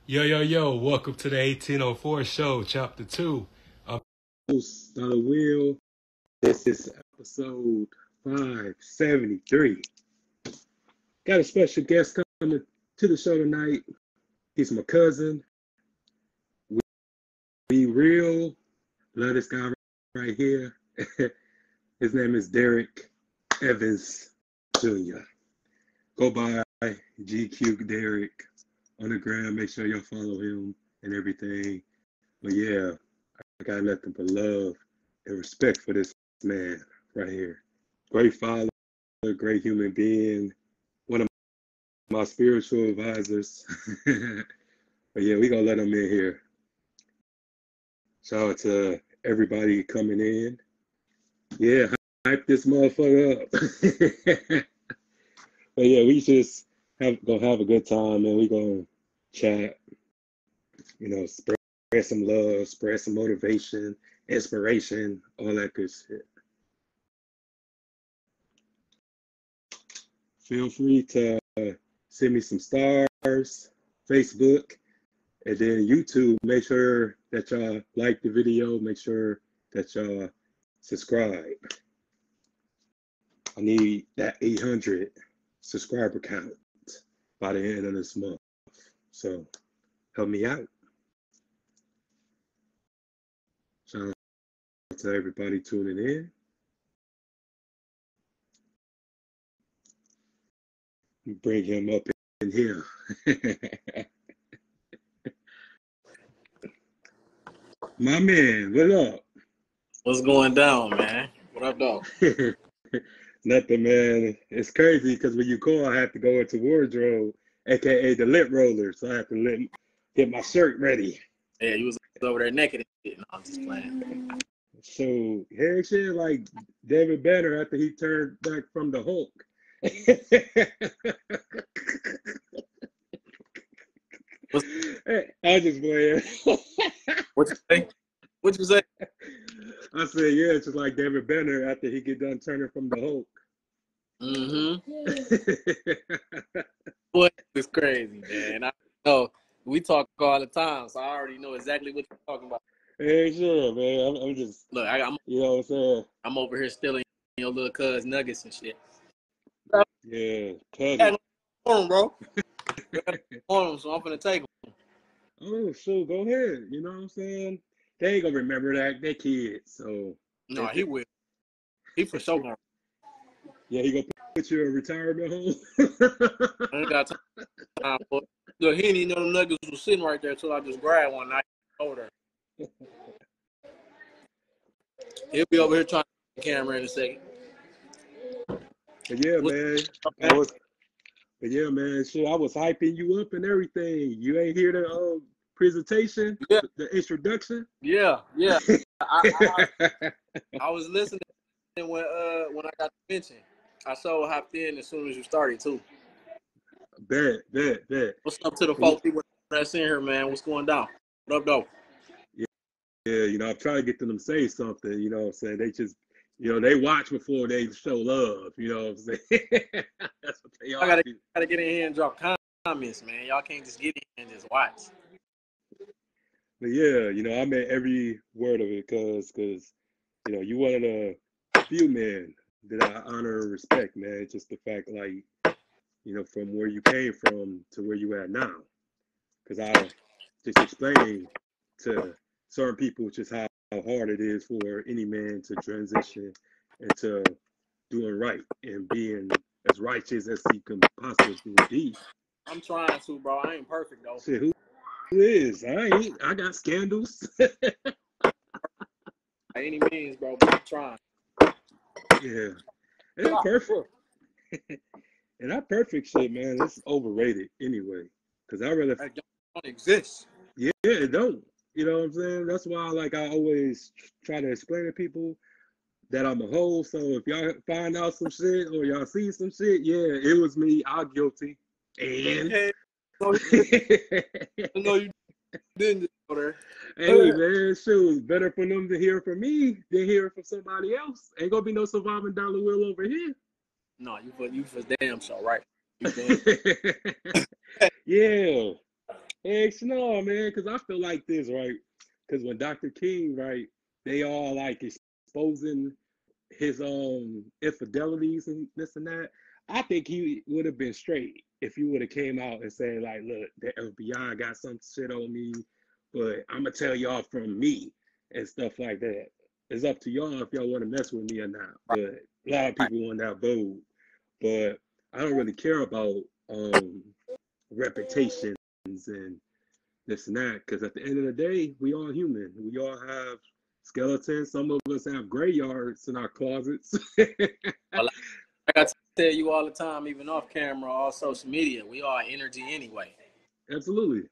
Yo, welcome to the 1804 show, chapter 2. I'm host, Dollar Will. This is episode 573. Got a special guest coming to the show tonight. He's my cousin. Be real. Love this guy right here. His name is Derek Evans Jr. Go by GQ Derek on the gram. Make sure y'all follow him and everything. But yeah, I got nothing but love and respect for this man right here. Great father, great human being, one of my spiritual advisors. But yeah, we gonna let him in here. Shout out to everybody coming in. Yeah, hype this motherfucker up. But yeah, we just gonna have a good time, man. We gonna chat, spread some love, spread some motivation, inspiration, all that good shit. Feel free to send me some stars, Facebook, and then YouTube. Make sure that y'all like the video. Make sure that y'all subscribe. I need that 800 subscriber count by the end of this month. So help me out. Shout out to everybody tuning in. Bring him up in here. My man, what up? What's going down, man? What up, dog? Nothing, man. It's crazy because when you call, I have to go into wardrobe, aka the lint roller. So I have to get my shirt ready. Yeah, you was over there naked and shit. No, I'm just playing. So, heck shit, like David Banner after he turned back from the Hulk. I just playing. What you say? What you say? I said, yeah, it's just like David Banner after he get done turning from the Hulk. Boy, it's crazy, man. I know we talk all the time, so I already know exactly what you're talking about. Hey, sure, man. I'm just look. I'm you know what I'm saying. I'm over here stealing your little cuz nuggets and shit. Yeah, cousin. On them, bro. On them, so I'm finna take them. Oh, shoot, go ahead. You know what I'm saying? They ain't gonna remember that. They're kids, so. No, he will. He for sure gonna. Yeah, he gonna put you in a retirement home. I ain't got time for it. Look, he didn't even know the nuggets was sitting right there until I just grabbed one. And I told her. He'll be over here trying to get the camera in a second. But yeah, man. But yeah, man. Shit, I was hyping you up and everything. You ain't hear the presentation, yeah. the introduction. Yeah. I was listening when I got the mention. I so hopped in as soon as you started too. Bet. What's up to the folks that's in here, man? What's going down? What up, though? Yeah, I'm trying to get them to say something. You know what I'm saying? They just, they watch before they show love. You know what I'm saying? That's what they are. I gotta get in here and drop comments, man. Y'all can't just get in and just watch. But yeah, I meant every word of it because you one of the few men that I honor and respect, man. Just the fact, like, from where you came from to where you at now. Because I just explained to certain people just how hard it is for any man to transition into doing right and being as righteous as he can possibly be. I'm trying to, bro. I ain't perfect, though. Shit, who is? I got scandals. By any means, bro, but I'm trying. Yeah. It ain't perfect. And that perfect shit, man, it's overrated anyway. Because I rather... It don't exist. Yeah, it don't. You know what I'm saying? That's why, I always try to explain to people that I'm a hoe. So if y'all find out some shit or y'all see some shit, yeah, it was me. I'm guilty. And... Hey, no, you didn't go there. Hey, man, shoot, better for them to hear from me than hear from somebody else. Ain't gonna be no surviving dollar will over here. No, you for damn sure right. Yeah. Heck no, man, because I feel like this, right? Because when Dr. King, right, they all like exposing his infidelities and this and that. I think he would have been straight if he would have came out and said like, look, the FBI got some shit on me, but I'm gonna tell y'all from me and stuff like that. It's up to y'all if y'all want to mess with me or not. But a lot of people want that vote. But I don't really care about reputations and this and that, because at the end of the day, we all human. We all have skeletons. Some of us have graveyards in our closets. Well, like I tell you all the time, even off camera, all social media, we are energy anyway. Absolutely.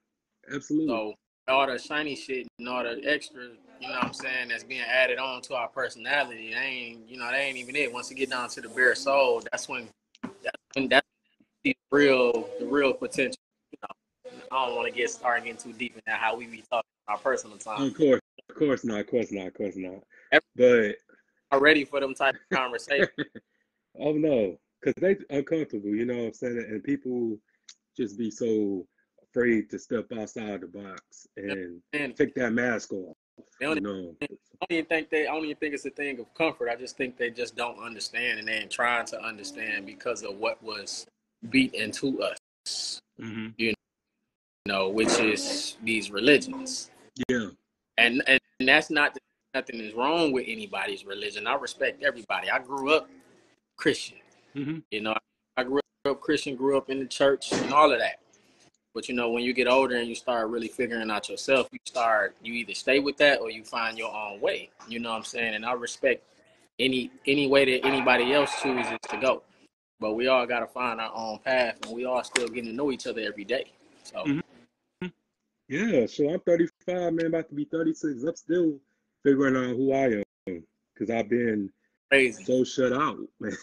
So all the shiny shit and all the extra, you know what I'm saying, that's being added on to our personality, that ain't even it. Once you get down to the bare soul, that's the real potential. You know, I don't want to start getting too deep into how we be talking our personal time. Of course not. But I'm ready for them type of conversations. Oh no, because they uncomfortable, you know what I'm saying? And people just be so afraid to step outside the box and take that mask off. I don't even think it's a thing of comfort. I just think they just don't understand, and they ain't trying to understand because of what was beat into us. Mm-hmm. You know, which is these religions. Yeah. And that's not nothing is wrong with anybody's religion. I respect everybody. I grew up Christian. Mm-hmm. You know, I grew up Christian, grew up in the church and all of that. But, you know, when you get older and you start really figuring out yourself, you either stay with that or you find your own way. You know what I'm saying? And I respect any way that anybody else chooses to go. But we all got to find our own path, and we all still getting to know each other every day. So, mm-hmm. Yeah, so I'm 35, man, about to be 36. I'm still figuring out who I am because I've been crazy. So shut out, man.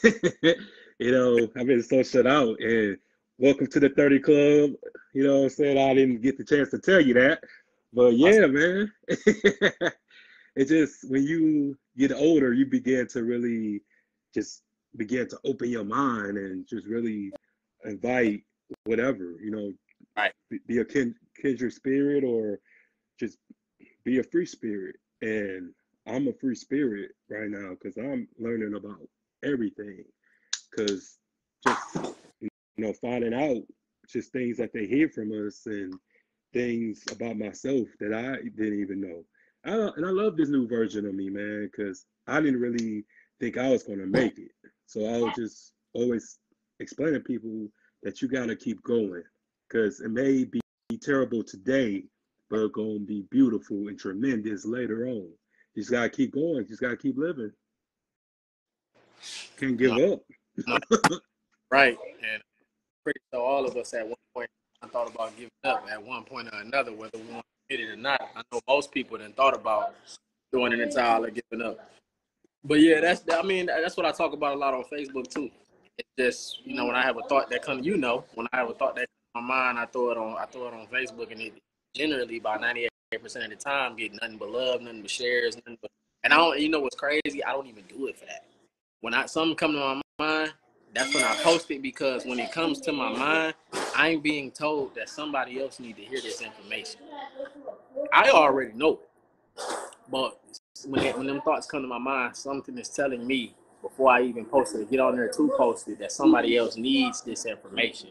You know, I've been so shut out. And welcome to the 30 Club. You know what I'm saying? I didn't get the chance to tell you that. But yeah, man. It's just when you get older, you begin to really just begin to open your mind and just really invite whatever, you know, right. Be a kindred spirit or just be a free spirit. And I'm a free spirit right now because I'm learning about everything. Because just, you know, finding out just things that they hear from us and things about myself that I didn't even know. And I love this new version of me, man, because I didn't really think I was going to make it. So I was just always explaining to people that you got to keep going because it may be terrible today, but it's going to be beautiful and tremendous later on. You just got to keep going. You just got to keep living. Can't give up. Right. And pretty sure all of us at one point I thought about giving up at one point or another, whether we want to admit it or not. I know most people done thought about throwing in the towel or giving up. But yeah, that's what I talk about a lot on Facebook too. It's just, you know, when I have a thought that comes, when I have a thought that comes to my mind, I throw it on Facebook, and it generally by 98% of the time get nothing but love, nothing but shares, and I don't, you know what's crazy? I don't even do it for that. When something come to my mind, that's when I post it, because when it comes to my mind, I'm being told that somebody else need to hear this information. I already know it, but when them thoughts come to my mind, something is telling me before I even post it, get on there to post it, that somebody else needs this information.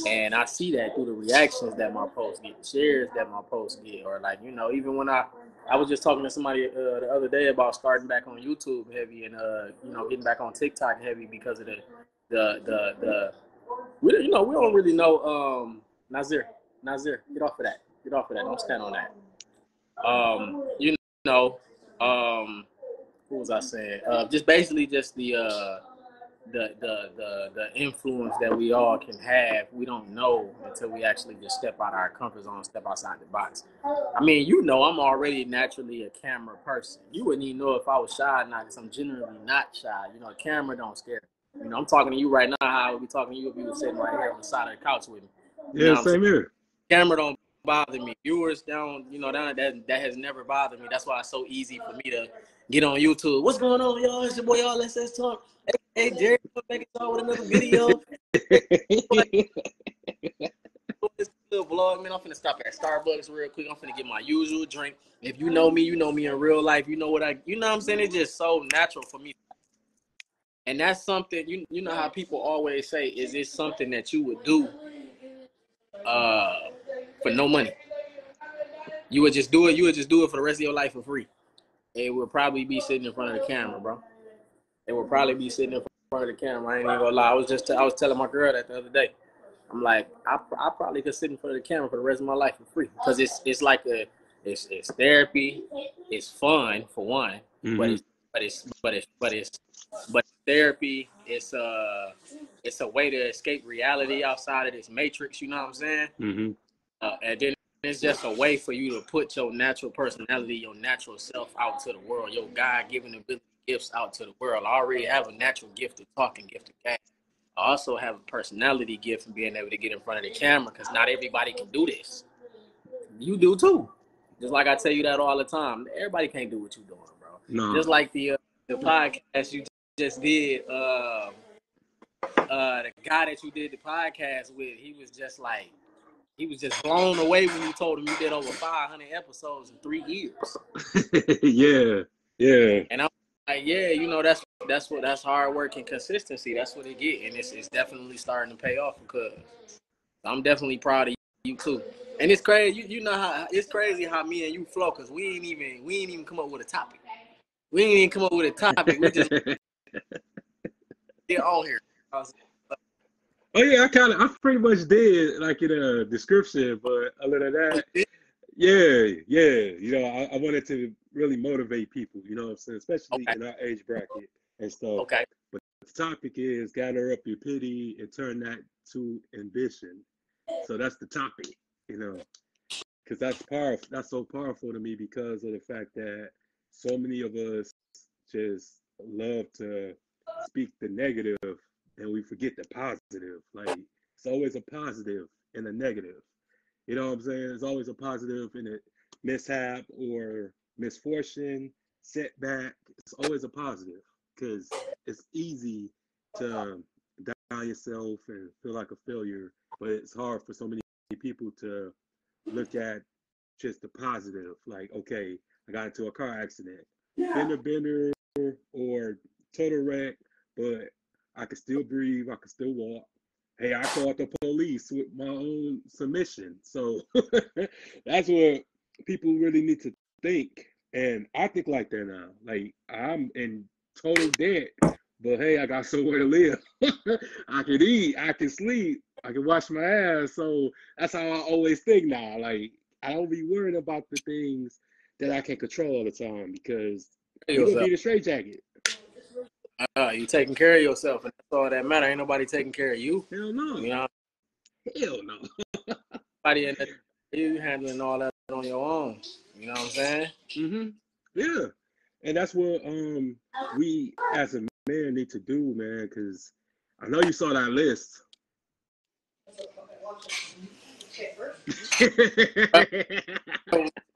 And I see that through the reactions that my posts get, shares that my posts get, or like, you know, even when I was just talking to somebody the other day about starting back on YouTube heavy and you know, getting back on TikTok heavy because of we don't really know. Nazir, get off of that. Don't stand on that. You know, what was I saying? Just basically just the influence that we all can have. We don't know until we actually just step out of our comfort zone, step outside the box. I mean, you know, I'm already naturally a camera person. You wouldn't even know if I was shy or not, because I'm generally not shy. You know, the camera don't scare me. You know, I'm talking to you right now. How I would be talking to you if you were sitting right here on the side of the couch with me. You Yeah, same here. Camera don't bother me. Viewers down, that has never bothered me. That's why it's so easy for me to get on YouTube. What's going on, y'all? It's your boy, y'all. Let's talk. Hey, Jerry, come back and talk with another video. little vlog, man. I'm finna stop at Starbucks real quick. I'm finna get my usual drink. If you know me, you know me in real life. You know what I'm saying? It's just so natural for me. And that's something, you know how people always say, is this something that you would do for no money? You would just do it for the rest of your life for free. It would probably be sitting in front of the camera, bro. It would probably be sitting in front of the camera. I ain't even gonna lie. I was telling my girl that the other day. I'm like, I probably could sit in front of the camera for the rest of my life for free, because it's like it's therapy, it's fun for one, Mm-hmm. but therapy. It's a way to escape reality outside of this matrix. You know what I'm saying? Mm-hmm. And then it's just a way for you to put your natural personality, your natural self out to the world, your God-given ability gifts out to the world. I already have a natural gift of talking, gift of game. I also have a personality gift of being able to get in front of the camera, because not everybody can do this. You do too. Just like I tell you that all the time. Everybody can't do what you're doing, bro. No. Just like the podcast you just did, the guy that you did the podcast with, he was just blown away when you told him you did over 500 episodes in 3 years. Yeah. And I'm like, yeah, you know, that's hard work and consistency. That's what it get, and it's definitely starting to pay off, because I'm definitely proud of you too. And it's crazy, you know how it's crazy how me and you flow, because we ain't even come up with a topic. We ain't even come up with a topic. We just get on here. Oh yeah, I pretty much did like in a description, but other than that, yeah. You know, I wanted to really motivate people, you know what I'm saying, especially in our age bracket and stuff. Okay. But the topic is gather up your pity and turn that to ambition. So that's the topic, you know, because that's powerful. That's so powerful to me, because of the fact that so many of us just love to speak the negative and we forget the positive. Like, it's always a positive and a negative. You know what I'm saying? It's always a positive in a mishap or misfortune, setback. It's always a positive, because it's easy to down yourself and feel like a failure, but it's hard for so many people to look at just the positive. Like, okay, I got into a car accident, bender, or total wreck, but I can still breathe, I can still walk. Hey, I called the police with my own submission. So that's what people really need to think. And I think like that now. Like, I'm in total debt, but hey, I got somewhere to live. I can eat, I can sleep, I can wash my ass. So that's how I always think now. Like, I don't be worried about the things that I can control all the time, because you're going to be the straitjacket. You taking care of yourself, and that's all that matter. Ain't nobody taking care of you. Hell no. You know? Hell no. Nobody in you handling all that on your own. You know what I'm saying? Mm-hmm. Yeah. And that's what we as a man need to do, man, because I know you saw that list.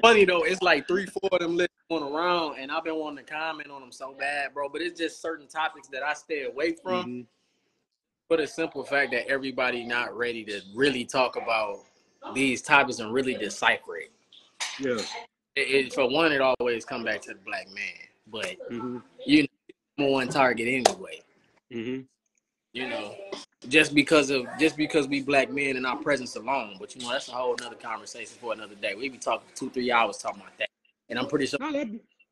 Funny though, it's like 3-4 of them lists going around, and I've been wanting to comment on them so bad, bro. But it's just certain topics that I stay away from, Mm-hmm. for the simple fact that everybody not ready to really talk about these topics and really decipher it. Yeah. For one, it always come back to the black man, but you know, one target anyway. Mm-hmm. You know, just because we black men and our presence alone. But you know, that's a whole another conversation for another day. We be talking 2-3 hours talking about that, and I'm pretty sure. No,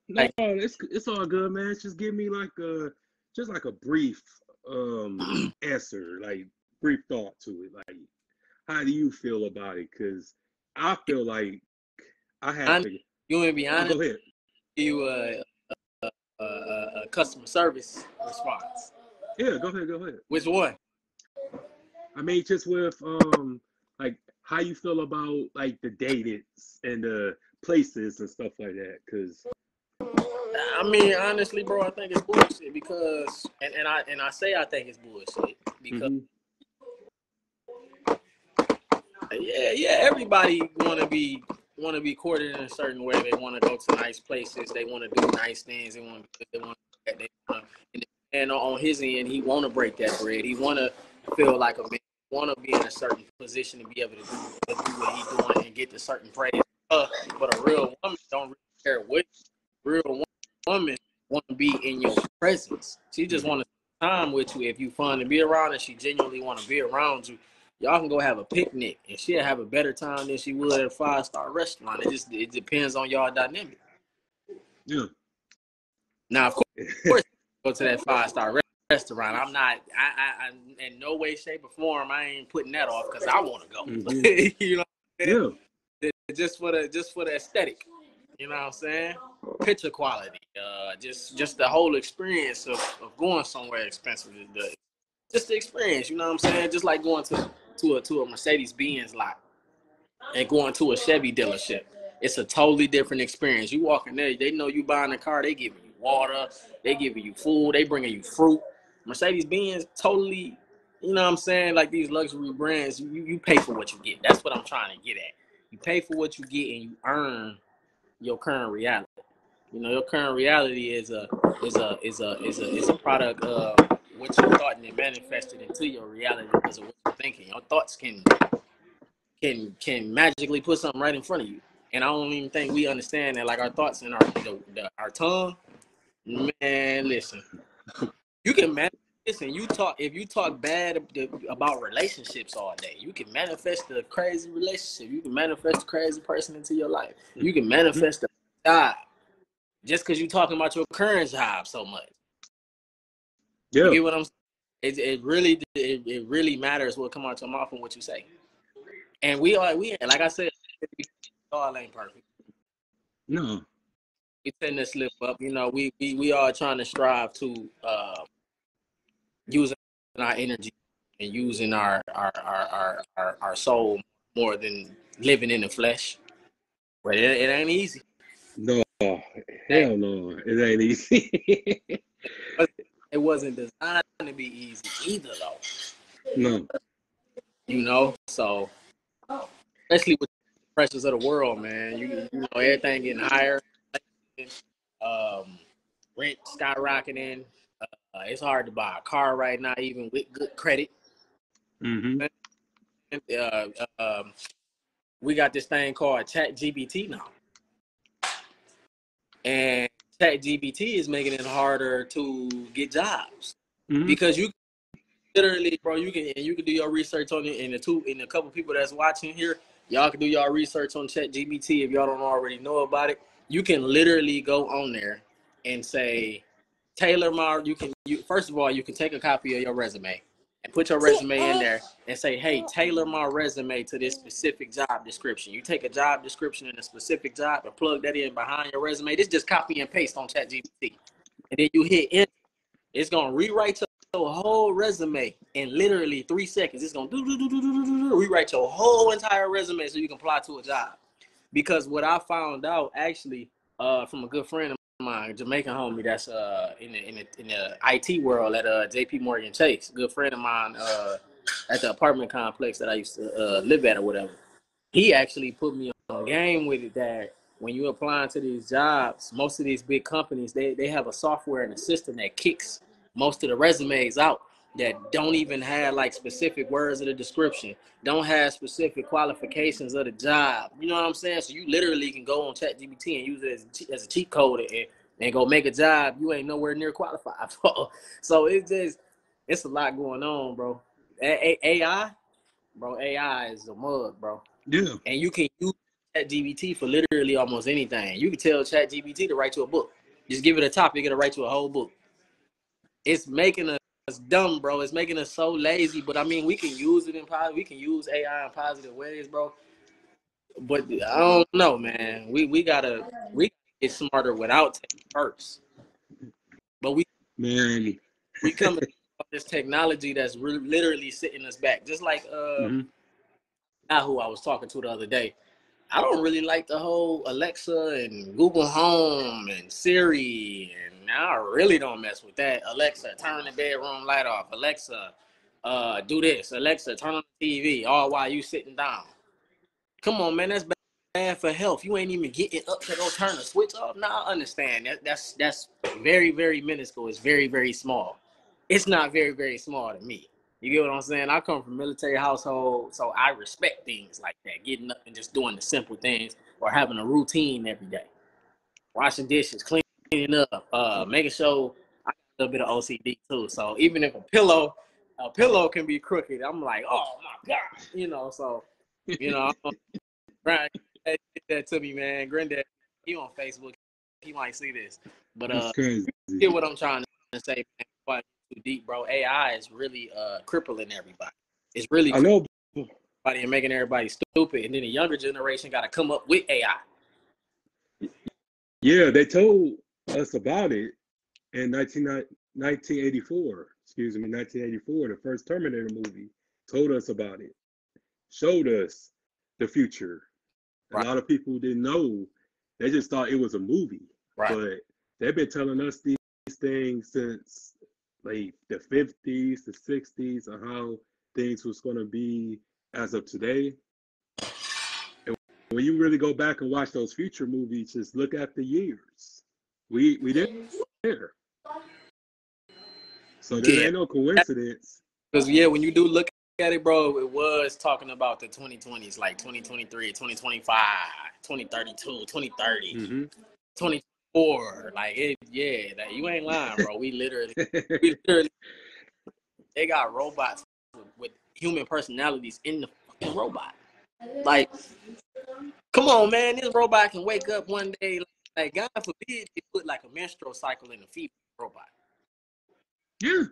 it's all good, man. Just give me like a brief answer, like brief thought to it. Like, how do you feel about it? Because I feel like I had to. You want to be honest? Go ahead. You a customer service response. Yeah, go ahead. Which one? I mean, just with like how you feel about like the datings and the places and stuff like that. Because I mean, honestly, bro, I think it's bullshit, because and I say I think it's bullshit because everybody want to be courted in a certain way. They want to go to nice places. They want to do nice things. And on his end, he want to break that bread. He want to feel like a man want to be in a certain position to be able to do what he's doing and get to certain praise. But a real woman don't really care what real woman want to be in your presence. She just want to spend time with you if you fun to be around and she genuinely want to be around you. Y'all can go have a picnic and she'll have a better time than she would at a 5-star restaurant. It depends on y'all dynamic. Yeah. Now, of course, go to that 5-star restaurant. I'm not. I in no way, shape, or form. I ain't putting that off because I want to go. Mm-hmm. You know, yeah. Just for the aesthetic. You know what I'm saying? Picture quality. Just the whole experience of going somewhere expensive. Just the experience. You know what I'm saying? Just like going to a Mercedes Benz lot and going to a Chevy dealership. It's a totally different experience. You walk in there, they know you buying a car. They giving you water. They giving you food. They bringing you fruit. Mercedes Benz totally. You know what I'm saying? Like these luxury brands, you pay for what you get. That's what I'm trying to get at. You pay for what you get and you earn your current reality. You know, your current reality is a product of what you thought and it manifested into your reality because of what you're thinking. Your thoughts can magically put something right in front of you. And I don't even think we understand that. Like our thoughts and our tongue, man. Listen, you can manifest. Listen, if you talk bad about relationships all day, you can manifest the crazy relationship. You can manifest the crazy person into your life. You can manifest the job just because you're talking about your current job so much. Yeah. You get what I'm saying? It really matters what come out your mouth and what you say. And we like I said, all ain't perfect. No. We tend to slip up. You know, we are trying to strive to using our energy and using our soul more than living in the flesh. But it ain't easy. No, hell no, it ain't easy. It wasn't designed to be easy either, though. No. You know, so especially with the pressures of the world, man. You know, everything getting higher. Rent skyrocketing. It's hard to buy a car right now, even with good credit. Mm-hmm. We got this thing called ChatGPT now, and ChatGPT is making it harder to get jobs because you literally, bro, you can do your research on it. And a couple people that's watching here, y'all can do y'all research on ChatGPT if y'all don't already know about it. You can literally go on there and say, tailor my. First of all, you can take a copy of your resume and put your resume in there and say, hey, tailor my resume to this specific job description. You take a job description in a specific job and plug that in behind your resume. This just copy and paste on ChatGPT, and then you hit enter. It's gonna rewrite your whole resume in literally 3 seconds. It's gonna rewrite your whole entire resume so you can apply to a job. Because what I found out actually from a good friend of mine, Jamaican homie that's in the IT world at JP Morgan Chase, good friend of mine at the apartment complex that I used to live at or whatever. He actually put me on game with it that when you applying to these jobs, most of these big companies, they have a software and a system that kicks most of the resumes out that don't even have like specific words of the description, don't have specific qualifications of the job. You know what I'm saying? So you literally can go on ChatGPT and use it as a cheat code and go make a job you ain't nowhere near qualified for. So it's a lot going on, bro. AI, bro, AI is a mug, bro. Yeah. And you can use ChatGPT for literally almost anything. You can tell ChatGPT to write you a book. Just give it a topic, it'll write you a whole book. It's making us dumb, bro. It's making us so lazy. But I mean, we can use it we can use AI in positive ways, bro. But I don't know, man. We gotta get smarter without tech first. But we come to this technology that's literally sitting us back. Just like who I was talking to the other day. I don't really like the whole Alexa and Google Home and Siri, and I really don't mess with that. Alexa, turn the bedroom light off. Alexa, do this. Alexa, turn on the TV, all while you sitting down. Come on, man, that's bad for health. You ain't even getting up to go turn the switch off. Now I understand that's very, very minuscule. It's very, very small. It's not very, very small to me. You get what I'm saying? I come from a military household, so I respect things like that. Getting up and just doing the simple things or having a routine every day. Washing dishes, cleaning up, making sure I got a little bit of OCD too. So even if a pillow can be crooked, I'm like, oh my God. You know, so, you know, Brian, get that to me, man. Granddad, he on Facebook. He might see this. But That's crazy. you get what I'm trying to say, man. Before I get too deep, bro. AI is really crippling everybody. It's really I know. everybody and making everybody stupid. And then the younger generation got to come up with AI. Yeah, they told us about it in 1984. Excuse me, 1984. The first Terminator movie told us about it, showed us the future. A Right. lot of people didn't know. They just thought it was a movie. Right. But they've been telling us these things since like the 50s, the 60s, on how things was going to be as of today. And when you really go back and watch those future movies, just look at the years. We didn't there. So there ain't no coincidence. Because, yeah, when you do look at it, bro, it was talking about the 2020s, like 2023, 2025, 2032, 2030, 2024. Like, like, you ain't lying, bro. We literally, they got robots with human personalities in the fucking robot. Like, come on, man. This robot can wake up one day, like God forbid, they put like a menstrual cycle in a female robot. Yeah,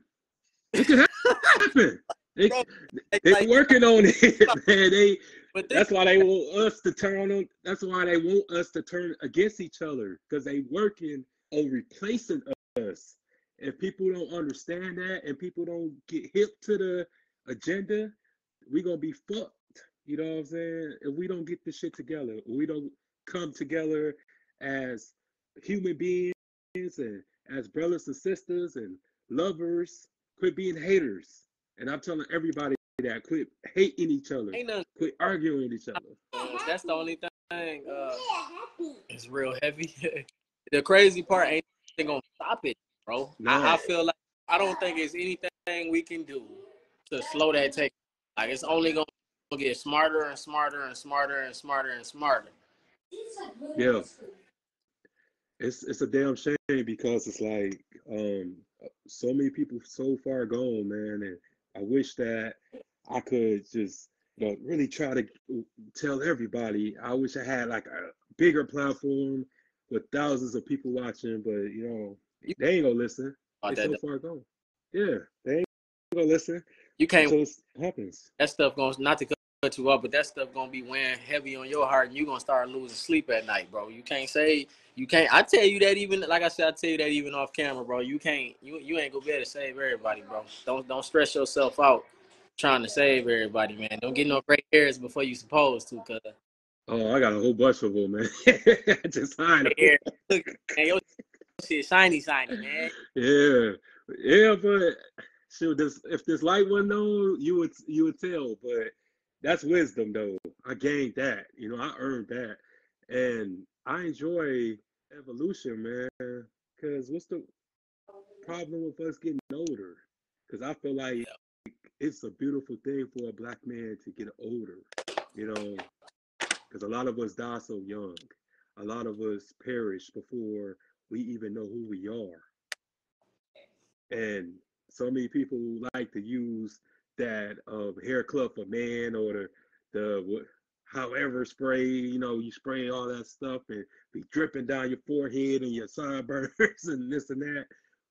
it could happen. They're working on it, man. That's why they want us to turn on. That's why they want us to turn against each other, because they working on replacing us. If people don't understand that and people don't get hip to the agenda, we gonna be fucked. You know what I'm saying? If we don't get this shit together, we don't come together as human beings and as brothers and sisters and lovers, quit being haters. And I'm telling everybody that quit hating each other, quit arguing with each other. That's the only thing. It's real heavy. The crazy part ain't gonna stop it, bro. No. I feel like I don't think it's anything we can do to slow that take. Like, it's only gonna get smarter and smarter and smarter and smarter and smarter. Yeah. It's a damn shame, because it's like so many people so far gone, man, and I wish that I could just really try to tell everybody. I wish I had like a bigger platform with thousands of people watching, but they ain't gonna listen. They so far gone. Yeah, they ain't gonna listen. You can't. Until it happens. That stuff goes, not to cut you up, but that stuff gonna be weighing heavy on your heart, and you gonna start losing sleep at night, bro. You can't. I tell you that, even like I said, I tell you that even off camera, bro. You can't. You ain't gonna be able to save everybody, bro. Don't stress yourself out trying to save everybody, man. Don't get no gray hairs before you supposed to, cause. Oh, I got a whole bunch of them, man. Just hide them. Look, man, your shit shiny, man. Yeah, but shoot, if this light wasn't on, you would tell. But that's wisdom, though. I gained that. I earned that, and I enjoy evolution, man. Because what's the problem with us getting older? Because I feel like it's a beautiful thing for a black man to get older. Because a lot of us die so young. A lot of us perish before we even know who we are. And so many people like to use that hair club for man, or the however spray, you spray all that stuff and be dripping down your forehead and your sideburns and this and that.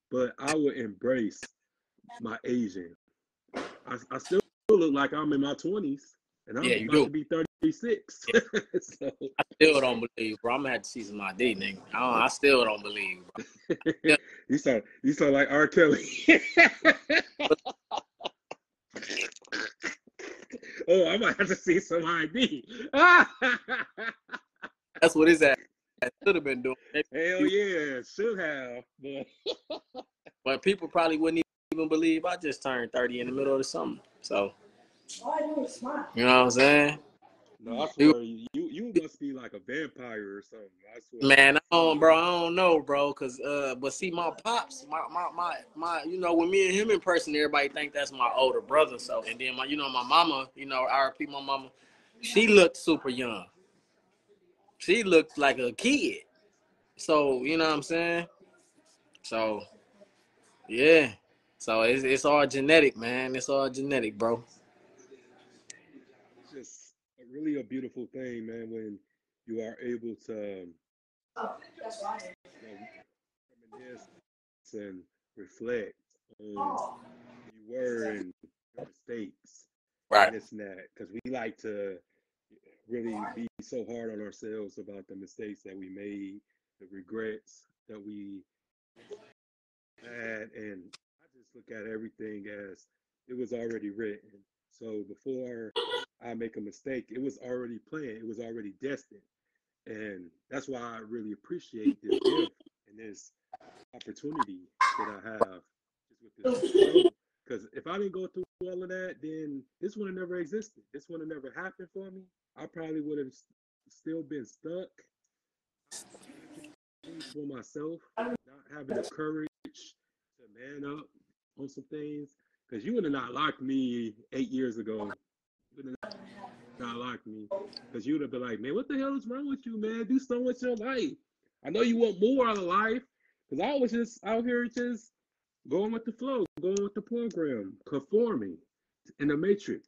But I would embrace my Asian. I still look like I'm in my 20s, and I'm about to be 36. Yeah. So. I still don't believe, bro. I'm gonna have to see some ID, nigga. I still don't believe, bro. Yeah. You sound like R. Kelly. Oh, I might have to see some ID. That's what it's at. I should have been doing. Hell yeah, should have. But people probably wouldn't even believe I just turned 30 in the middle of the summer. So, you know what I'm saying? No, I swear, you must be like a vampire or something. I swear. Man, I don't know, bro. Cause but see, my pops, my, you know, when me and him in person, everybody think that's my older brother. So, and then my mama, RP my mama, she looked super young. She looked like a kid. So, you know what I'm saying? So, yeah. So it's all genetic, man. It's all genetic, bro. It's just really a beautiful thing, man, when you are able to, reminisce and reflect on who you were and your mistakes and Right. this and that. Because we like to really be so hard on ourselves about the mistakes that we made, the regrets that we had, and I just look at everything as it was already written. So before I make a mistake, it was already planned, it was already destined. And that's why I really appreciate this gift and this opportunity that I have just with this show. Because if I didn't go through all of that, then this would have never existed. This would have never happened for me. I probably would have still been stuck, things for myself, not having the courage to man up on some things. Because you would have not locked me 8 years ago. You would have not locked me. Because you would have been like, man, what the hell is wrong with you, man? Do something with your life. I know you want more out of life. Because I was just out here just going with the flow, going with the program, conforming in the matrix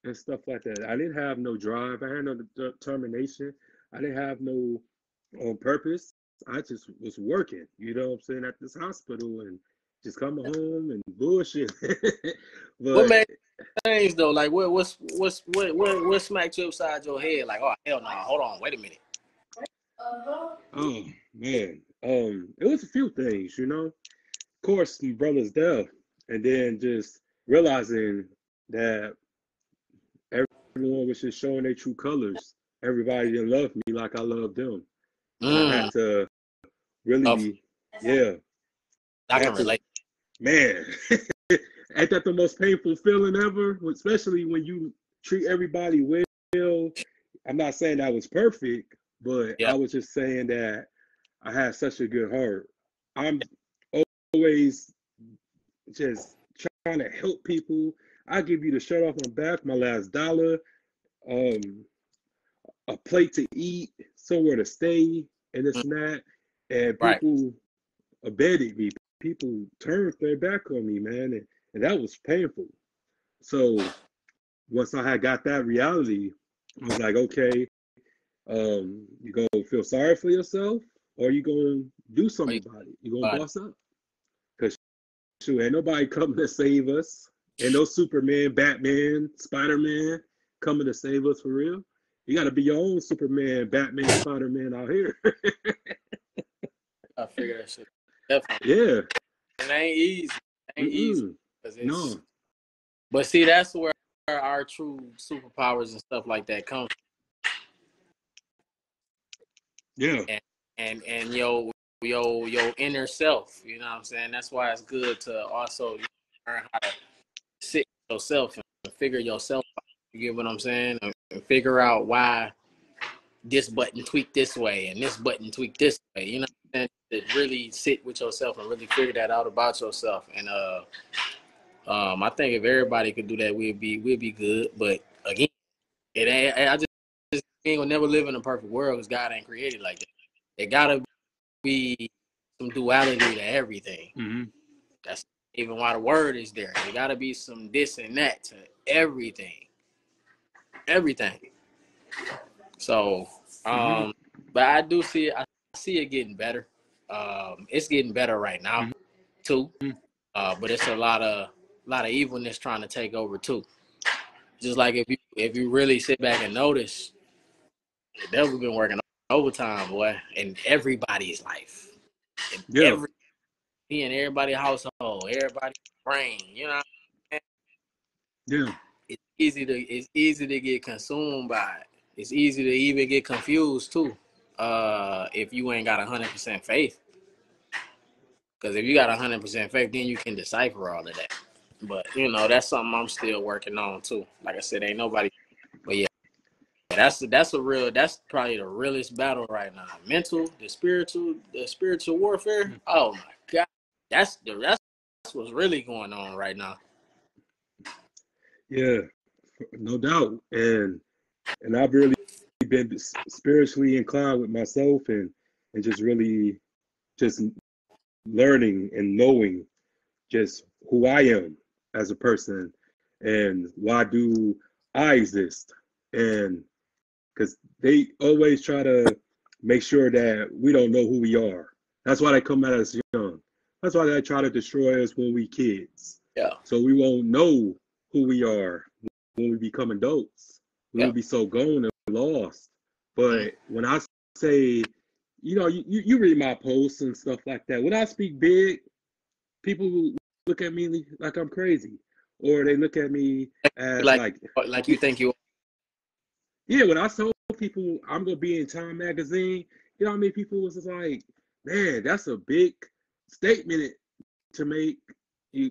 and stuff like that. I didn't have no drive. I had no determination. I didn't have no purpose. I just was working, you know what I'm saying, at this hospital and just coming home and bullshit. What But made change though? Like what smacked you upside your head? Like, oh hell no, hold on, wait a minute. oh man, it was a few things, you know. Of course, my brother's death, and then just realizing that everyone was just showing their true colors. Everybody didn't love me like I loved them, and I had to Of really, yeah, I I can had to, relate. man. Ain't that the most painful feeling ever? Especially when you treat everybody well. I'm not saying that was perfect, but I Yep. was just saying that I had such a good heart. I'm always just trying to help people. I give you the shirt off my back, my last dollar, um, a plate to eat, somewhere to stay, and this and that. And Right. people abetted me. People turned their back on me, man, and that was painful. So once I had got that reality, I was like, okay, you gonna feel sorry for yourself, or you gonna do Are you something about it? You gonna body? boss up? Cause shoot, ain't nobody coming to save us. Ain't no Superman, Batman, Spider-Man coming to save us for real. You gotta be your own Superman, Batman, Spider-Man out here. I figure that shit. Definitely. Yeah. It ain't easy. It ain't easy. Mm-mm. 'Cause No. but see, that's where our true superpowers and stuff like that come Yeah. from. And your inner self. You know what I'm saying? That's why it's good to also learn how to sit with yourself and figure yourself out. You get what I'm saying? And figure out why this button tweaked this way and this button tweaked this way. You know what I'm saying? To really sit with yourself and really figure that out about yourself. And I think if everybody could do that, we'd be good. But again, it ain't. I just ain't gonna never live in a perfect world because God ain't created like that. It gotta be some duality to everything. Mm-hmm. That's even why the word is there. There gotta be some this and that to everything. Everything. So, Mm-hmm. but I do see it. I see it getting better. It's getting better right now too. Mm-hmm. But it's a lot of evilness trying to take over too. Just like if you really sit back and notice, the devil been working overtime, boy, in everybody's life, in Yeah. everybody's household, everybody's brain. You know, what I mean? Yeah. It's easy to get consumed by it. It's easy to even get confused too. If you ain't got 100% faith, because if you got 100% faith, then you can decipher all of that. But that's something I'm still working on too. Like I said, ain't nobody. But yeah, that's probably the realest battle right now. Mental, the spiritual warfare. Oh my God, that's what's really going on right now. Yeah, no doubt. And I've really been spiritually inclined with myself, and just really just learning and knowing just who I am as a person and why do I exist. And because they always try to make sure that we don't know who we are. That's why they come at us young. That's why they try to destroy us when we kids. Yeah. So we won't know who we are when we become adults. We Yeah. will be so gone and lost. But when I say, you read my posts and stuff like that. When I speak big, people look at me like I'm crazy, or they look at me as like you think you. Yeah, when I told people I'm gonna be in Time magazine, you know what I mean? People was just like, "Man, that's a big statement to make.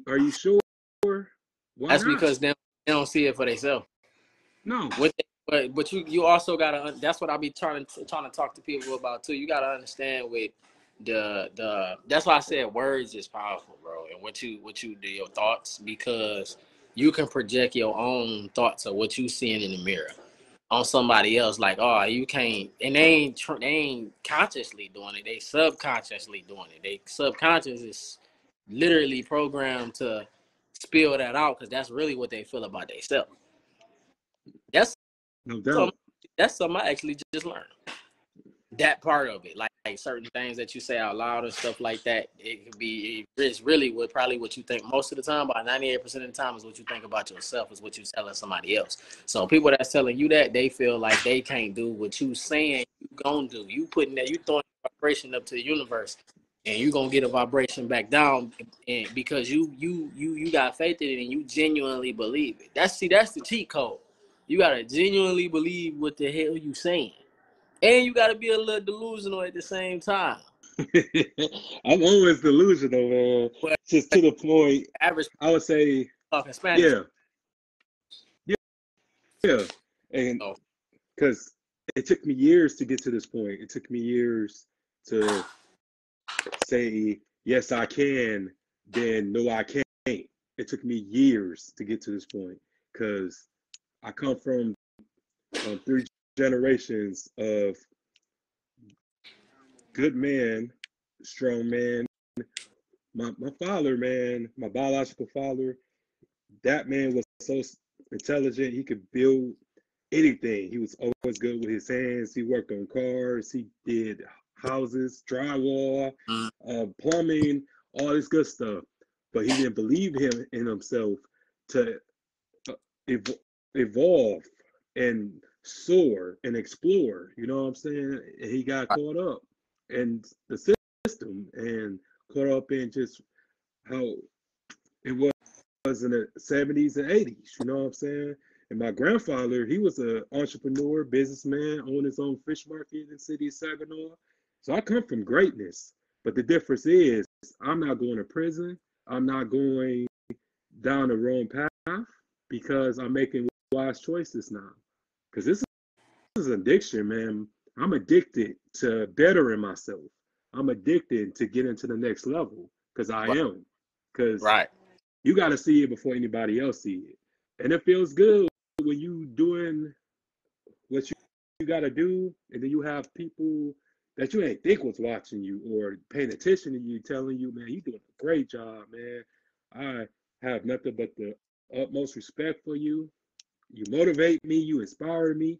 Are you sure? Why That's not?" because they don't see it for themselves. No. But you also gotta. That's what I be trying to talk to people about too. You gotta understand with the. That's why I said words is powerful, bro. And what you do, your thoughts, because you can project your own thoughts of what you seeing in the mirror on somebody else. Like, oh, you can't. And they ain't consciously doing it. They subconsciously doing it. They subconscious is literally programmed to spill that out because that's really what they feel about themselves. That's No doubt. something, that's something I actually just learned. That part of it, like certain things that you say out loud and stuff like that, it's really what you think most of the time. About 98% of the time is what you think about yourself is what you telling somebody else. So people that's telling you that, they feel like they can't do what you saying you gonna do. You throwing a vibration up to the universe, and you gonna get a vibration back down, and because you got faith in it and you genuinely believe it. That's the cheat code. You gotta genuinely believe what the hell you saying. And you got to be a little delusional at the same time. I'm always delusional, man. But Just to the point, average I would say, talking Spanish. yeah, yeah. And Oh, because it took me years to get to this point. It took me years to say, yes, I can, then no, I can't. It took me years to get to this point because I come from three generations of good man, strong man. My father, man, my biological father, that man was so intelligent. He could build anything. He was always good with his hands. He worked on cars. He did houses, drywall, plumbing, all this good stuff. But he didn't believe in himself to uh, evolve and soar and explore. You know what I'm saying? And he got caught up in the system and caught up in just how it was in the 70s and 80s. You know what I'm saying? And my grandfather, he was an entrepreneur, businessman, owned his own fish market in the city of Saginaw. So I come from greatness. But the difference is I'm not going to prison. I'm not going down the wrong path because I'm making wise choices now. Because this is addiction, man. I'm addicted to bettering myself. I'm addicted to getting to the next level because I am. Because right. you got to see it before anybody else see it. And it feels good when you doing what you got to do, and then you have people that you ain't think was watching you or paying attention to you, telling you, man, you doing a great job, man. I have nothing but the utmost respect for you. You motivate me, you inspire me,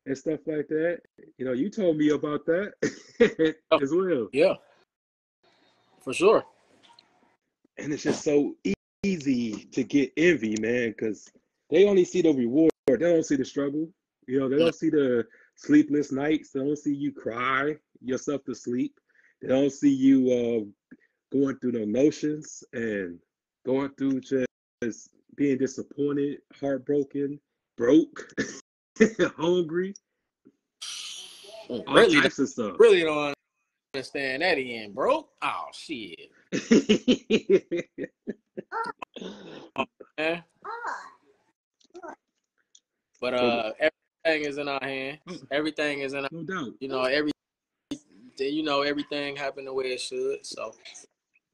and stuff like that. You know, you told me about that Oh, as well. yeah, for sure. And it's just so easy to get envy, man, because they only see the reward. They don't see the struggle. You know, they No, don't see the sleepless nights. They don't see you cry yourself to sleep. They don't see you going through the emotions and going through just being disappointed, heartbroken, broke, hungry, all really, types of stuff. really don't understand that again, bro. Oh shit, man. But But everything is in our hands. Everything is in our, no doubt. everything happened the way it should. So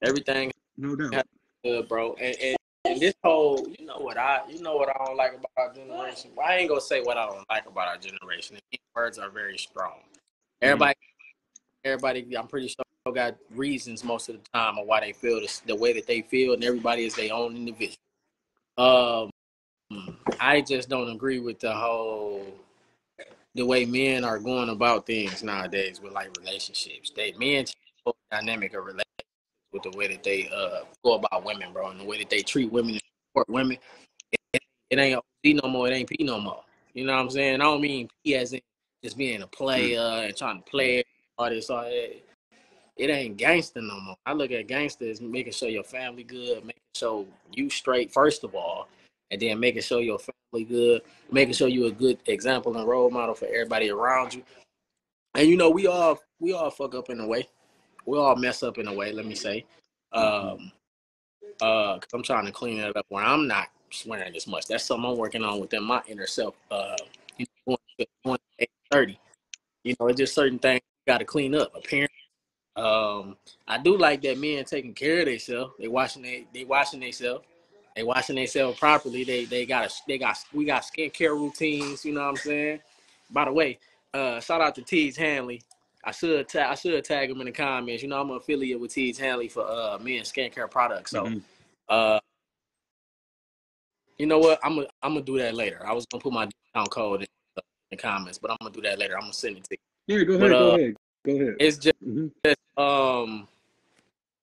everything No doubt. happened good, bro. And this whole, what I don't like about our generation. Well, I ain't gonna say what I don't like about our generation. These words are very strong. Everybody, I'm pretty sure got reasons most of the time of why they feel the way that they feel, and everybody is their own individual. I just don't agree with the way men are going about things nowadays with like relationships. Men change the dynamic of relationships with the way that they go about women, bro, and the way that they treat women and support women. It ain't OC no more. It ain't P no more. You know what I'm saying? I don't mean P as in just being a player and trying to play all this, all that. It ain't gangster no more. I look at gangster as making sure your family good, making sure you straight first of all, and then making sure your family good, making sure you a good example and role model for everybody around you. And we all fuck up in a way. We all mess up in a way. Let me say, cause I'm trying to clean it up where I'm not swearing as much. That's something I'm working on within my inner self. Going to 30, it's just certain things you got to clean up. Apparently. I do like that men taking care of themselves. They washing themselves. They washing themselves properly. We got skincare routines. You know what I'm saying? By the way, shout out to Teej Hanley. I should tag him in the comments. I'm an affiliate with Teej Hanley for men's skincare products. So, you know what? I'm gonna do that later. I was gonna put my discount code in the comments, but I'm gonna do that later. I'm gonna send it to you. Yeah, go ahead. Go ahead. It's just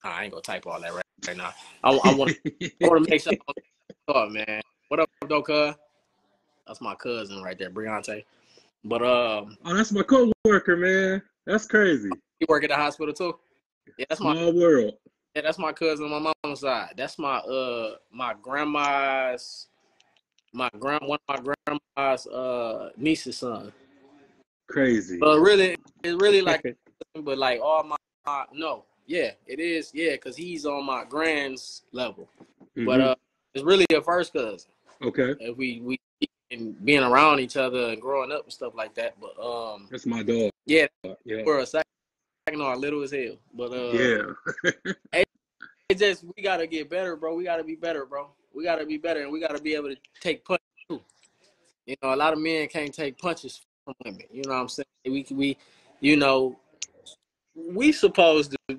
I ain't gonna type all that right now. I want to make sure I'm talking, man. What up, though, cuz? That's my cousin right there, Briante. But oh, that's my coworker, man. That's crazy. You work at the hospital too? Yeah, that's Small world. Yeah, that's my cousin on my mom's side. That's my grandma's one of my grandma's niece's son. Crazy. But it's really like, but like all my no, yeah, it is, yeah, because he's on my grand's level. But it's really a first cousin. Okay. If we and being around each other and growing up and stuff like that. But that's my dog. Yeah. For a second, are little as hell. But it's just we gotta get better, bro. We gotta be better, bro. We gotta be better, and we gotta be able to take punches too. A lot of men can't take punches from women. You know what I'm saying?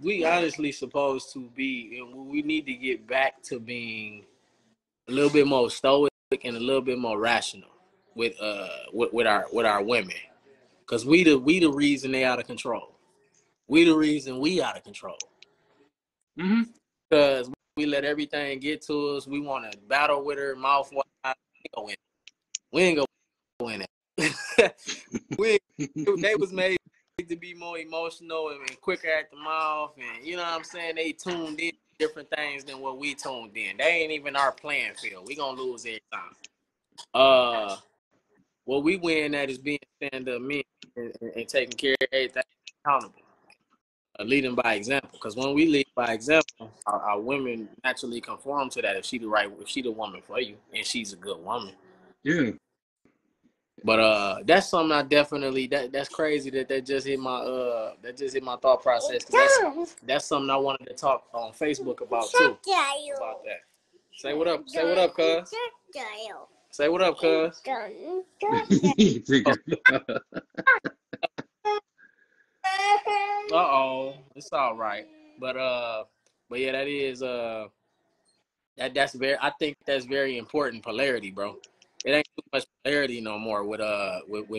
We honestly supposed to be, and we need to get back to being a little bit more stoic and a little bit more rational with our women, because we the reason they out of control. We the reason we out of control. Because we let everything get to us. We want to battle with her mouth wide. We ain't gonna win it. They was made to be more emotional and quicker at the mouth, and you know what I'm saying. They tuned in different things than what we tuned in. They ain't even our playing field. We gonna lose every time. What we win at is being stand-up men and taking care of everything, accountable, leading by example. Because when we lead by example, our women naturally conform to that. If she the woman for you, and she's a good woman. Yeah. But that's something I definitely that's crazy that just hit my thought process. That's something I wanted to talk on Facebook about too. About that. Say what up. Say what up, cuz. Say what up, cuz. It's all right. But yeah, that is that's very. I think that's very important. Polarity, bro. It ain't too much polarity no more with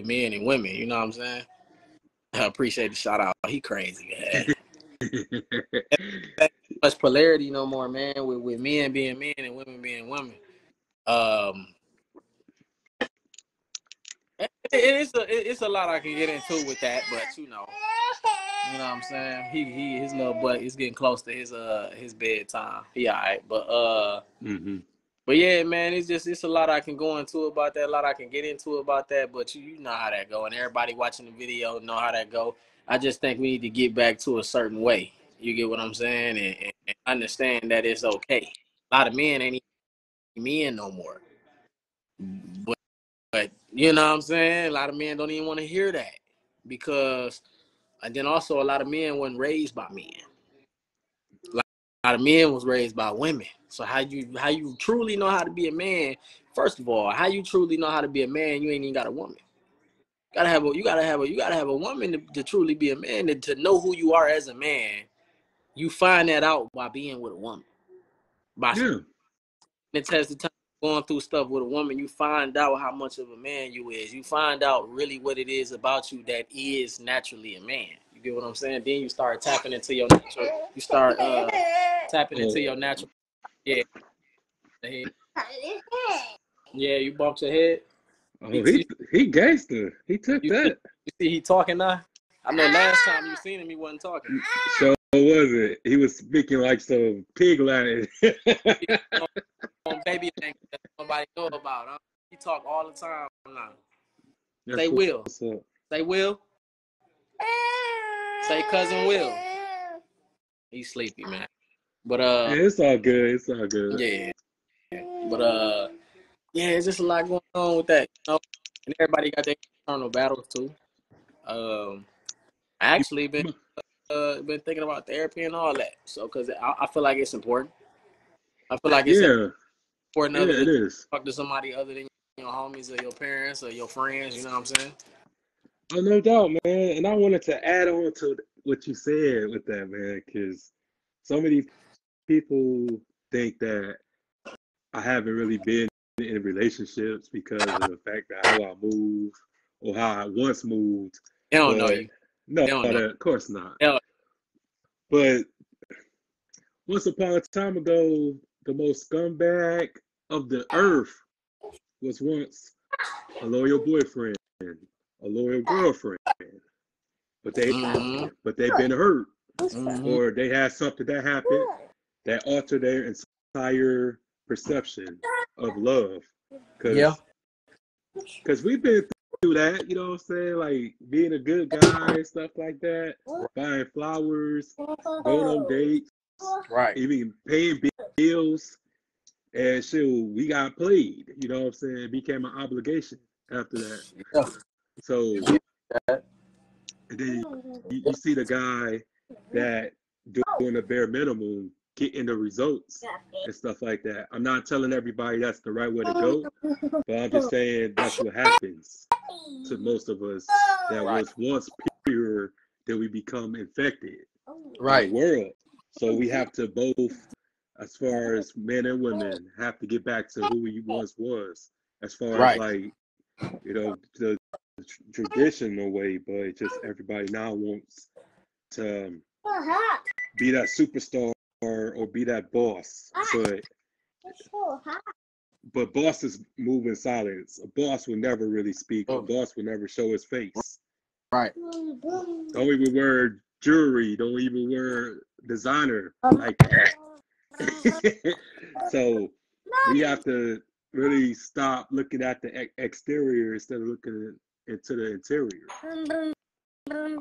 men and women. You know what I'm saying? I appreciate the shout out. He crazy, man. Ain't too much polarity no more, man. With men being men and women being women. It's a lot I can get into with that, but you know what I'm saying. His little butt is getting close to his bedtime. He all right, but yeah, man, it's a lot I can go into about that. A lot I can get into about that, but you know how that go, and everybody watching the video know how that go. I just think we need to get back to a certain way. You get what I'm saying, and understand that it's okay. A lot of men ain't even men no more, but You know what I'm saying? A lot of men don't even want to hear that because, and then also a lot of men weren't raised by men. A lot of men was raised by women. So how you truly know how to be a man? First of all, how you truly know how to be a man? You ain't even got a woman. You gotta have a woman to truly be a man. To know who you are as a man, you find that out by being with a woman. By it takes the time going through stuff with a woman, you find out how much of a man you is. You find out really what it is about you that is naturally a man. You get what I'm saying? Then you start tapping into your natural. You start tapping into your natural. Yeah. Yeah, you bumped your head. Oh, he gangster. He took that. You see, he talking now. I know last time you seen him, he wasn't talking. So was it? He was speaking like some pig Latin. Baby thing that nobody know about. Huh? He talk all the time now. That's Say Will. Say Will. Say cousin Will. He's sleepy, man. But yeah, it's all good. It's all good. Yeah. But yeah, it's just a lot going on with that. You know? And everybody got their internal battles too. I actually been thinking about therapy and all that. So, because I feel like it's important. I feel like it's important it is. Talk to somebody other than your homies or your parents or your friends. You know what I'm saying? Oh, no doubt, man. And I wanted to add on to what you said with that, man, because so many people think that I haven't really been in relationships because of the fact that how I move or how I once moved. They don't know you. No, of course not. But once upon a time ago, the most scumbag of the earth was once a loyal boyfriend, a loyal girlfriend, but they've been hurt, or they had something that happened that altered their entire perception of love. Because we've been through that, you know what I'm saying? Like being a good guy and stuff like that, buying flowers, going on dates, right? Even paying bills. And shoot, we got played, you know what I'm saying? It became an obligation after that. Yeah. So and then you see the guy that doing the bare minimum, getting the results and stuff like that. I'm not telling everybody that's the right way to go, but I'm just saying that's what happens to most of us that was once pure, that we become infected by the world. So we have to both, as far as men and women, have to get back to who we once was, as far as like, you know, the traditional way, but just everybody now wants to be that superstar or be that boss. But bosses move in silence. A boss will never really speak. A boss will never show his face. Right. Don't even wear jewelry. Don't even wear designer like that. So we have to really stop looking at the exterior instead of looking into the interior. Yeah,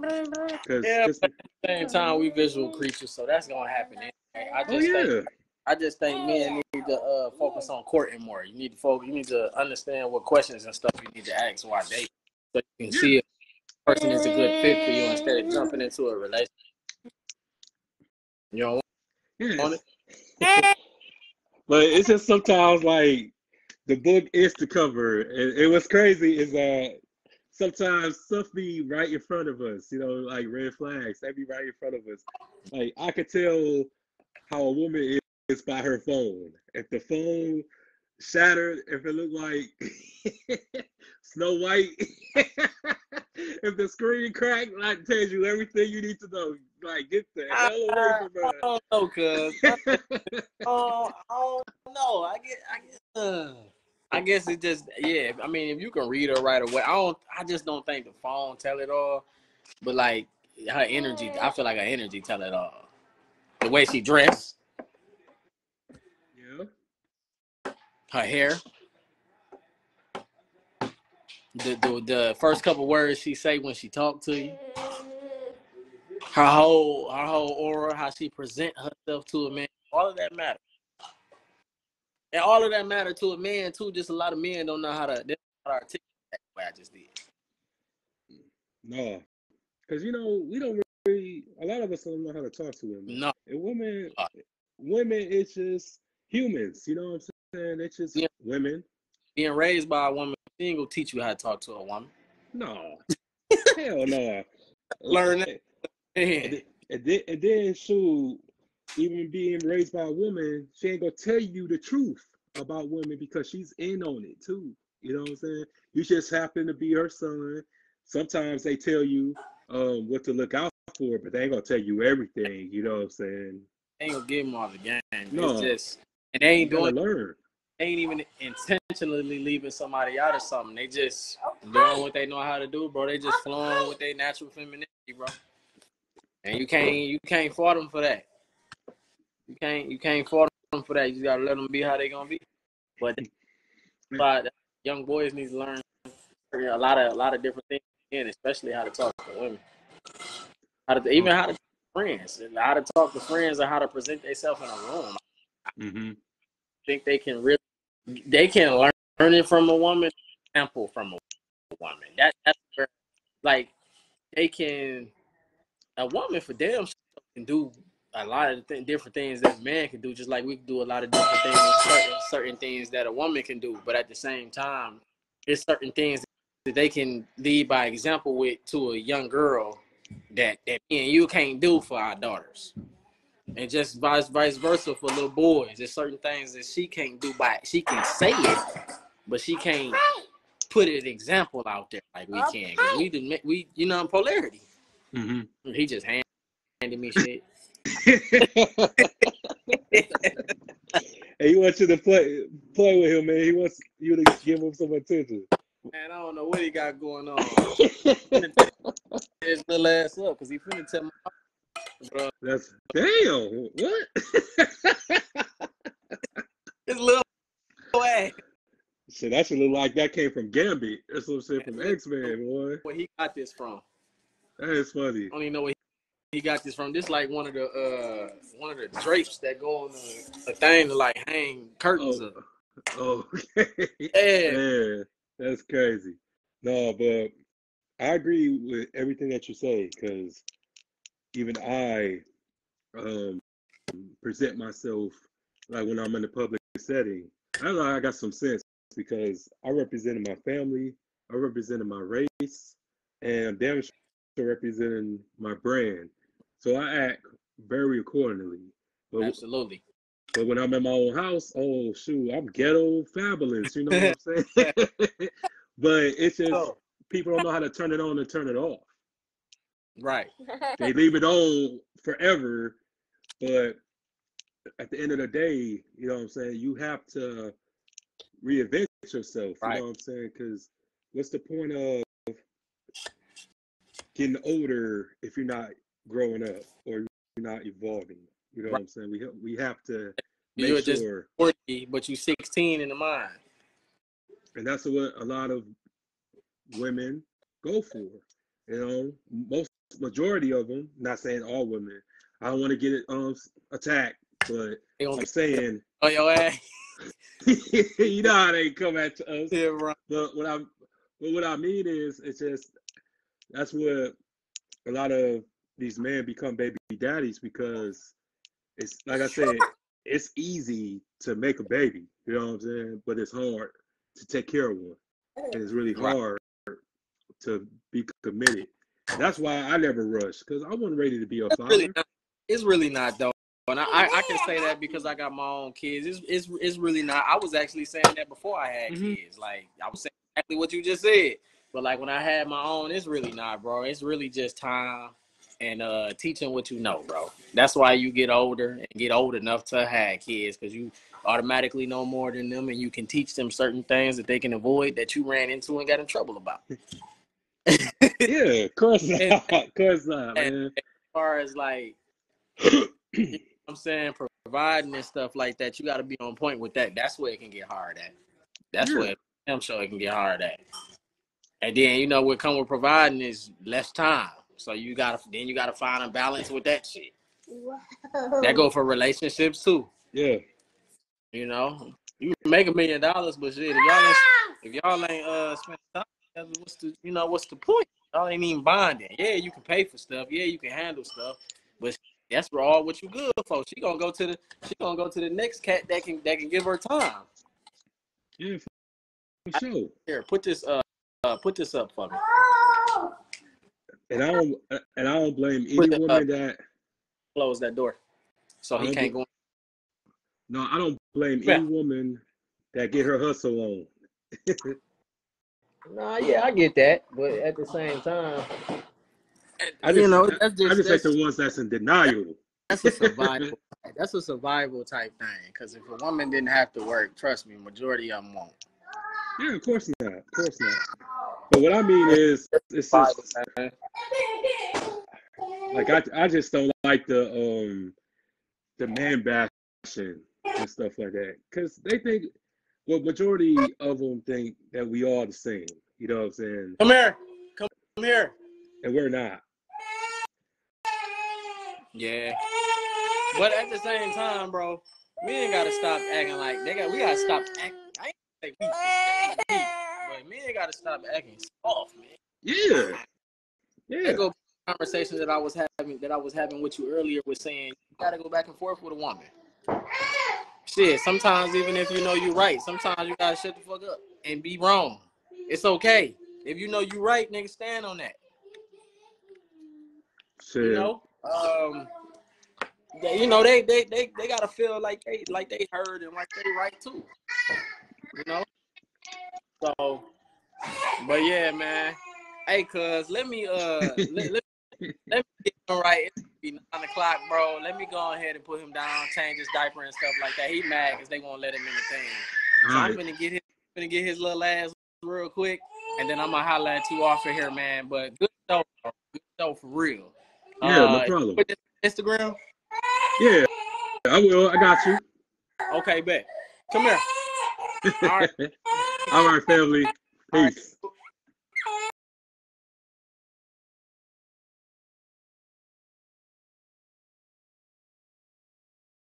but at the same time, we visual creatures, so that's gonna happen anyway. I just think men need to focus on courting more. You need to focus. You need to understand what questions and stuff you need to ask while dating, so you can see if the person is a good fit for you instead of jumping into a relationship. You know want it? But it's just sometimes like the book is the cover, and what's crazy is that sometimes stuff be right in front of us, you know, like red flags, they be right in front of us. Like I could tell how a woman is by her phone. If the phone shattered, if it looked like Snow White, if the screen cracked, that tells you everything you need to know. Like, get the hell away from her. I don't know, cuz. I don't know. I guess it just, yeah. I mean, if you can read her right away, I just don't think the phone tell it all. But like her energy, I feel like her energy tell it all. The way she dressed, her hair, the first couple words she say when she talk to you, her whole aura, how she present herself to a man, all of that matter. And all of that matter to a man too. Just a lot of men don't know how to articulate that way I just did. No, because we don't really. A lot of us don't know how to talk to women. No. And women, it's just humans. You know what I'm saying? It's just women. Being raised by a woman, she ain't gonna teach you how to talk to a woman. No, hell no. Learn that. And then, shoot, even being raised by a woman, she ain't gonna tell you the truth about women because she's in on it too. You know what I'm saying? You just happen to be her son. Sometimes they tell you what to look out for, but they ain't gonna tell you everything. You know what I'm saying? They ain't gonna give them all the game. No, it's just, and they ain't doing. Learn. They ain't even intentionally leaving somebody out of something. They just doing what they know how to do, bro. They just flowing with their natural femininity, bro. And you can't fault them for that. You can't fault them for that. You just gotta let them be how they gonna be. But young boys need to learn a lot of different things, and especially how to talk to women. How to talk to friends, and how to talk to friends, and how to present themselves in a room. Mm-hmm. I think they can learn it from a woman, sample from a woman. That's where, like, they can. A woman for damn sure can do a lot of different things that a man can do, just like we can do a lot of different things, certain things that a woman can do. But at the same time, there's certain things that they can lead by example with to a young girl that me and you can't do for our daughters. And just vice versa for little boys. There's certain things that she can't do she can say it, but she can't put an example out there like we can. Cause we polarity. Mm-hmm. He just handed me shit. He wants you to play with him, man. He wants you to give him some attention. Man, I don't know what he got going on. His little ass up because he finna tell me. Bro. That's damn. What? His little ass. Shit, that should look like that came from Gambit. That's what I'm saying, from X-Men, boy. Where he got this from? That is funny. I don't even know where he got this from. This like one of the drapes that go on a thing to like hang curtains up. Oh, okay. Yeah, that's crazy. No, but I agree with everything that you say because even I present myself like when I'm in a public setting. I know I got some sense because I represented my family, I represented my race, and I'm damn sure representing my brand. So I act very accordingly. But, absolutely. But when I'm in my own house, oh shoot, I'm ghetto fabulous. You know what I'm saying? But it's just people don't know how to turn it on and turn it off. Right. They leave it on forever, but at the end of the day, you know what I'm saying? You have to reinvent yourself. Right. You know what I'm saying? Because what's the point of getting older if you're not growing up or you're not evolving? You know what I'm saying? We have to make you're sure. Just 40, but you're 16 in the mind. And that's what a lot of women go for. You know, majority of them. Not saying all women. I don't want to get it attacked, but I'm saying. Oh, your ass. You know how they come at us. Yeah, right. But what I mean is, it's just that's what a lot of these men become baby daddies because it's like I said, it's easy to make a baby. You know what I'm saying? But it's hard to take care of one, and it's really hard to be committed. That's why I never rushed because I wasn't ready to be a father. It's really not though. And I can say that because I got my own kids. It's really not. I was actually saying that before I had kids. Like I was saying exactly what you just said. But like when I had my own, it's really not, bro. It's really just time and teaching what you know, bro. That's why you get older and get old enough to have kids because you automatically know more than them and you can teach them certain things that they can avoid that you ran into and got in trouble about. Yeah, of course not. Of course not, man. As far as like, I'm saying providing and stuff like that, you got to be on point with that. That's where it can get hard at. That's where I'm sure it can get hard at. And then what come with providing is less time. So you gotta find a balance with that shit. Wow. That go for relationships too. Yeah. You can make $1 million, but shit, if y'all ain't spending time, what's the point? Y'all ain't even bonding. Yeah, you can pay for stuff. Yeah, you can handle stuff, but that's for all what you good for. She gonna go to the next cat that can give her time. Yeah, for sure. Here, put this up for me. And I don't blame any woman that close that door, so he can't go. No, I don't blame any woman that get her hustle on. Nah, yeah, I get that, but at the same time, I just like the ones that's in denial. That's a survival. That's a survival type thing. Because if a woman didn't have to work, trust me, majority of them won't. Yeah, of course not. Of course not. But what I mean is, it's just, like I just don't like the man bashing and stuff like that, because they think, well, majority of them think that we all the same. You know what I'm saying? Come here. And we're not. Yeah. But at the same time, bro, we ain't gotta stop acting like we gotta stop acting. I ain't say we, but men gotta stop acting soft, man. Yeah. That go conversation that I was having with you earlier was saying you gotta go back and forth with a woman. Shit, sometimes even if you know you're right, sometimes you gotta shut the fuck up and be wrong. It's okay. If you know you're right, nigga, stand on that. Shit. You know? They gotta feel like they heard and like they right too. You know? So, but yeah, man. Hey, cuz, let me let me get him right. It's be 9 o'clock, bro. Let me go ahead and put him down, change his diaper and stuff like that. He mad because they won't let him in the thing. So I'm gonna get his little ass real quick, and then I'm gonna holler at you off of here, man. But good show, bro. Good show for real. Yeah, no problem. Put this Instagram. Yeah, I will. I got you. Okay, bet. Come here. All right. All right, family. Peace.